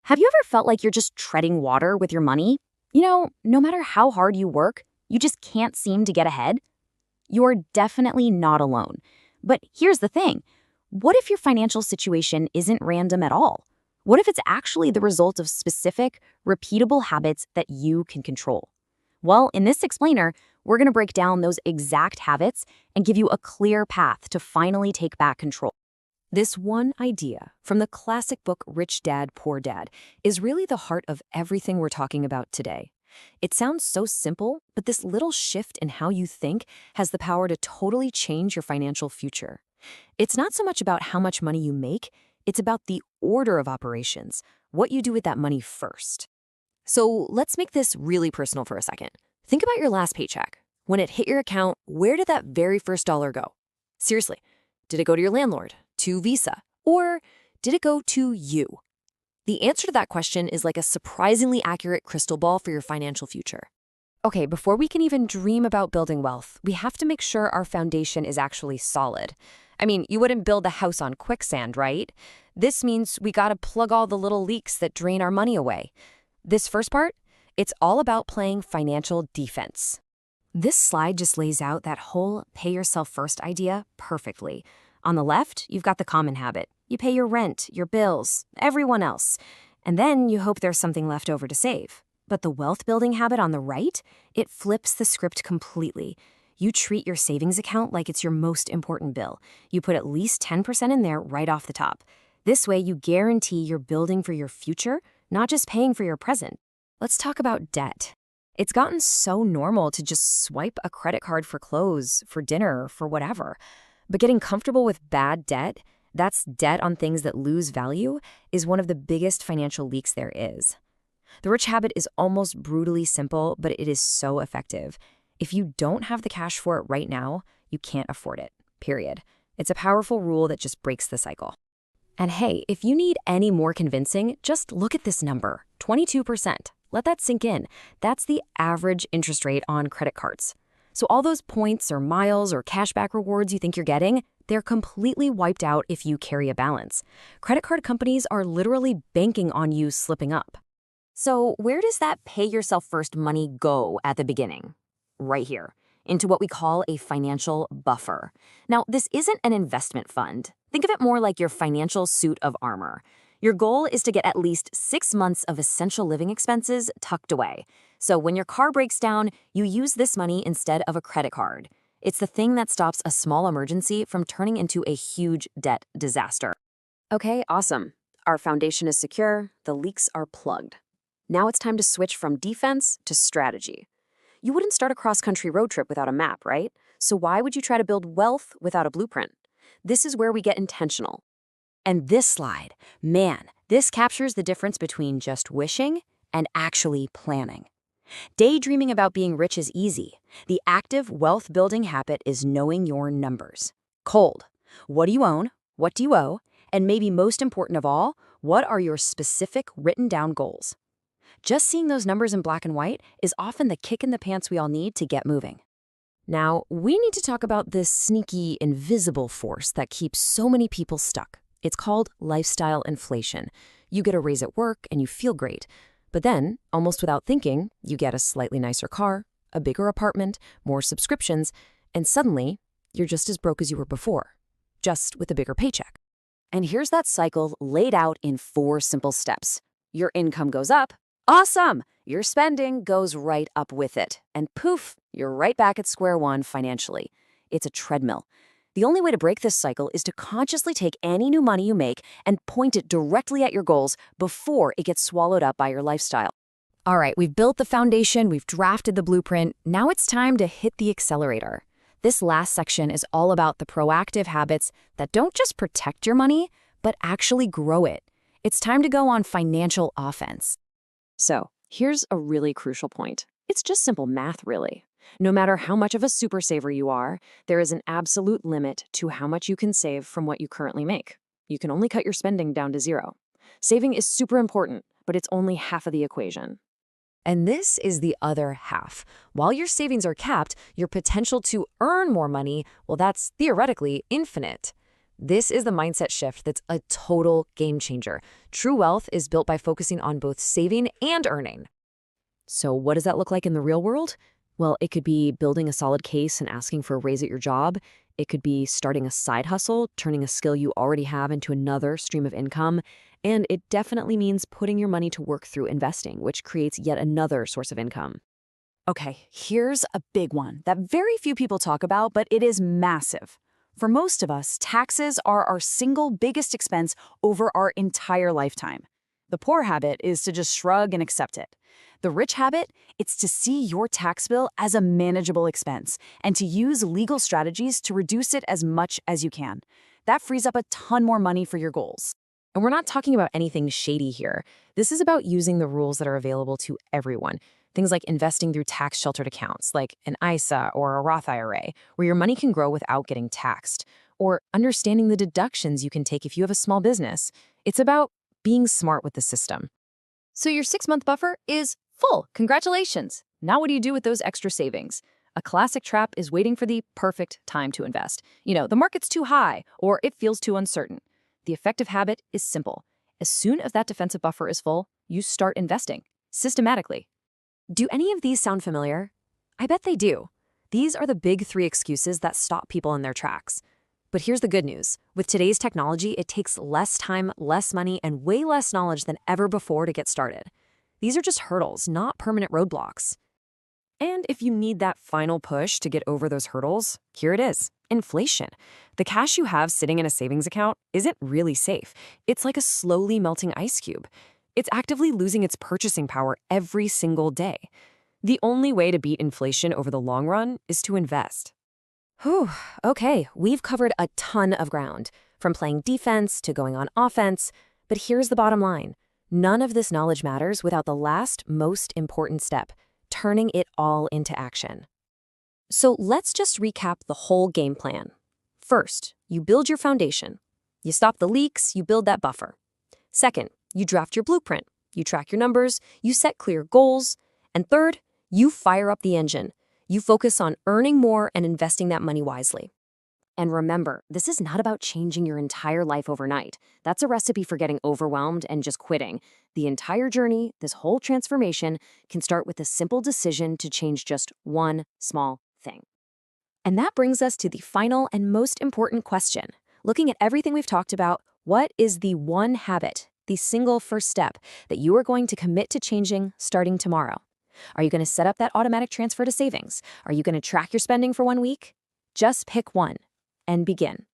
Have you ever felt like you're just treading water with your money? No matter how hard you work, you just can't seem to get ahead? You're definitely not alone. But here's the thing. What if your financial situation isn't random at all? What if it's actually the result of specific, repeatable habits that you can control? Well, in this explainer, we're going to break down those exact habits and give you a clear path to finally take back control. This one idea from the classic book Rich Dad, Poor Dad is really the heart of everything we're talking about today. It sounds so simple, but this little shift in how you think has the power to totally change your financial future. It's not so much about how much money you make, it's about the order of operations, what you do with that money first. So let's make this really personal for a second. Think about your last paycheck. When it hit your account, where did that very first dollar go? Seriously, did it go to your landlord, to Visa, or did it go to you? The answer to that question is like a surprisingly accurate crystal ball for your financial future. Okay, before we can even dream about building wealth, we have to make sure our foundation is actually solid. I mean, you wouldn't build a house on quicksand, right? This means we gotta plug all the little leaks that drain our money away. This first part, it's all about playing financial defense. This slide just lays out that whole pay yourself first idea perfectly. On the left, you've got the common habit. You pay your rent, your bills, everyone else. And then you hope there's something left over to save. But the wealth building habit on the right, it flips the script completely. You treat your savings account like it's your most important bill. You put at least 10% in there right off the top. This way, you guarantee you're building for your future, not just paying for your present. Let's talk about debt. It's gotten so normal to just swipe a credit card for clothes, for dinner, for whatever. But getting comfortable with bad debt, that's debt on things that lose value, is one of the biggest financial leaks there is. The rich habit is almost brutally simple, but it is so effective. If you don't have the cash for it right now, you can't afford it, period. It's a powerful rule that just breaks the cycle. And hey, if you need any more convincing, just look at this number, 22%. Let that sink in. That's the average interest rate on credit cards. So all those points or miles or cashback rewards you think you're getting, they're completely wiped out if you carry a balance. Credit card companies are literally banking on you slipping up. So where does that pay yourself first money go at the beginning? Right here, into what we call a financial buffer. Now, this isn't an investment fund. Think of it more like your financial suit of armor. Your goal is to get at least 6 months of essential living expenses tucked away. So when your car breaks down, you use this money instead of a credit card. It's the thing that stops a small emergency from turning into a huge debt disaster. Okay, awesome. Our foundation is secure, the leaks are plugged. Now it's time to switch from defense to strategy. You wouldn't start a cross-country road trip without a map, right? So why would you try to build wealth without a blueprint? This is where we get intentional. And this slide, man, this captures the difference between just wishing and actually planning. Daydreaming about being rich is easy. The active wealth-building habit is knowing your numbers. Cold. What do you own? What do you owe? And maybe most important of all, what are your specific written-down goals? Just seeing those numbers in black and white is often the kick in the pants we all need to get moving. Now, we need to talk about this sneaky, invisible force that keeps so many people stuck. It's called lifestyle inflation. You get a raise at work and you feel great. But then, almost without thinking, you get a slightly nicer car, a bigger apartment, more subscriptions, and suddenly, you're just as broke as you were before, just with a bigger paycheck. And here's that cycle laid out in 4 simple steps. Your income goes up. Awesome! Your spending goes right up with it. And poof, you're right back at square one financially. It's a treadmill. The only way to break this cycle is to consciously take any new money you make and point it directly at your goals before it gets swallowed up by your lifestyle. All right, we've built the foundation, we've drafted the blueprint. Now it's time to hit the accelerator. This last section is all about the proactive habits that don't just protect your money, but actually grow it. It's time to go on financial offense. So, here's a really crucial point. It's just simple math, really. No matter how much of a super saver you are, there is an absolute limit to how much you can save from what you currently make. You can only cut your spending down to 0. Saving is super important, but it's only half of the equation. And this is the other half. While your savings are capped, your potential to earn more money, well, that's theoretically infinite. This is the mindset shift that's a total game changer. True wealth is built by focusing on both saving and earning. So what does that look like in the real world? Well, it could be building a solid case and asking for a raise at your job. It could be starting a side hustle, turning a skill you already have into another stream of income. And it definitely means putting your money to work through investing, which creates yet another source of income. Okay, here's a big one that very few people talk about, but it is massive. For most of us, taxes are our single biggest expense over our entire lifetime. The poor habit is to just shrug and accept it. The rich habit, it's to see your tax bill as a manageable expense and to use legal strategies to reduce it as much as you can. That frees up a ton more money for your goals. And we're not talking about anything shady here. This is about using the rules that are available to everyone. Things like investing through tax-sheltered accounts, like an ISA or a Roth IRA, where your money can grow without getting taxed, or understanding the deductions you can take if you have a small business. It's about being smart with the system. So your 6-month buffer is full. Congratulations. Now what do you do with those extra savings? A classic trap is waiting for the perfect time to invest. The market's too high or it feels too uncertain. The effective habit is simple. As soon as that defensive buffer is full, you start investing systematically. Do any of these sound familiar? I bet they do. These are the big 3 excuses that stop people in their tracks. But here's the good news. With today's technology, it takes less time, less money, and way less knowledge than ever before to get started. These are just hurdles, not permanent roadblocks. And if you need that final push to get over those hurdles, here it is. Inflation. The cash you have sitting in a savings account isn't really safe. It's like a slowly melting ice cube. It's actively losing its purchasing power every single day. The only way to beat inflation over the long run is to invest. Whew, okay, we've covered a ton of ground, from playing defense to going on offense, but here's the bottom line. None of this knowledge matters without the last, most important step, turning it all into action. So let's just recap the whole game plan. First, you build your foundation. You stop the leaks, you build that buffer. Second, you draft your blueprint. You track your numbers, you set clear goals. And third, you fire up the engine. You focus on earning more and investing that money wisely. And remember, this is not about changing your entire life overnight. That's a recipe for getting overwhelmed and just quitting. The entire journey, this whole transformation, can start with a simple decision to change just one small thing. And that brings us to the final and most important question. Looking at everything we've talked about, what is the one habit, the single first step that you are going to commit to changing starting tomorrow? Are you going to set up that automatic transfer to savings? Are you going to track your spending for 1 week? Just pick one and begin.